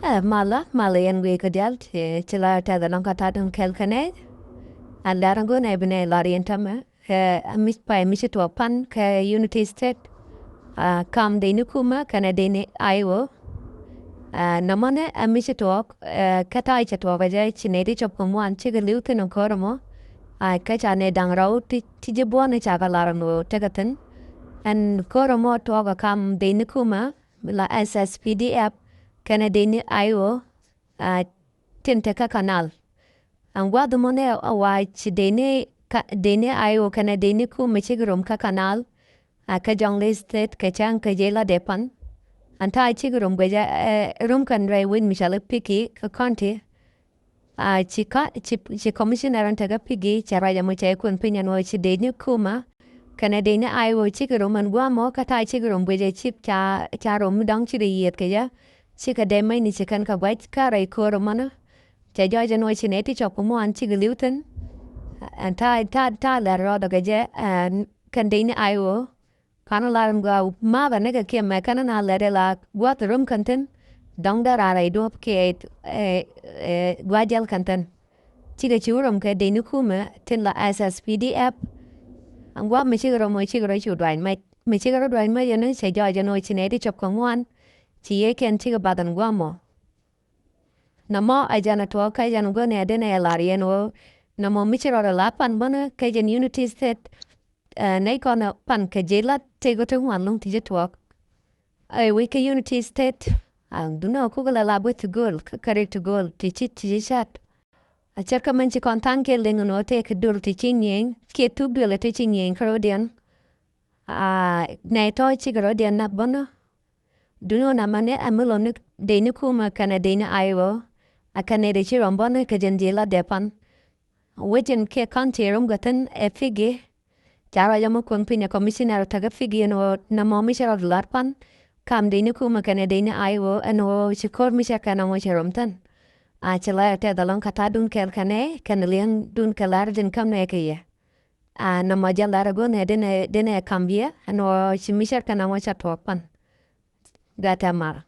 mala yan wi kadal chila ta da lonka ta dun kel kane alarango na bine larientama amis pa emisi to pan ka unity state kam de nukuma kana de ne Io namane emisi to kata icha to vaja chinedi chop komwan chiga liute no koromo ka cha ne dangrau ti je buone cha ga larano tagatan an koromo to ga kam de nukuma la Sspdf kana de ne Io tinteka Canal ang wadu mo ne awai chi dene Io kana dene ku michigrum ka Canal ka jongle state ka chang ka jela depan anta chigrum beja rum kan rai win mishala piki ka konti chi commissioner anta ga pigi chara ya mo chay kun pinya no chi dene kuma kana dene Io chigrum an guamo ka tai chigrum beja chip cha rum dang chi yet ka ya chika de mai ni chikan ka wait ka rai ko romana cha jo ja no chi ne ti chop mo an chi gluten an ta la ro da ge kan de ni Io kana la ga ma ba ne ga ke me kana na le la wat rum kanten dong da ra rai do ke gwajal kanten chi ga churum ke de ni kuma tin la Sspdf an gwa me chi ro mo chi ro chu dwain mai me chi ro dwain mai ya ne cha jo ja no chi ne ti chop ko mo an chi ye ken chi ga badan gwa mo namo ajana to ka jan go ne de ne larieno namo michiro la pan bona ka jan unity state nei kona pan ka jela te go te wan long ti je to ai we ka unity state ang du no ku la la with gol ka correct gol ti chat a cerca man ci kontan ke lengo no te ka dur ti chinyen ke tu de le ti chinyen krodian nei to chi krodian na bona du no na mane amulo nu de nu kuma kana de na Io akane de chiron bona ka jendela depan wejen ke kanterum gatan figi jara yamo kun pinya commissioner taga figi no na momi chero larpan kam de kuma kana de na Io ano chikor mi kana mo cherum tan chela te dalon kata dun kel kane kanalian dun kalar din kam ne ke na majala rago ne de ne cambia ano chimisha kana mo chatopan gata mara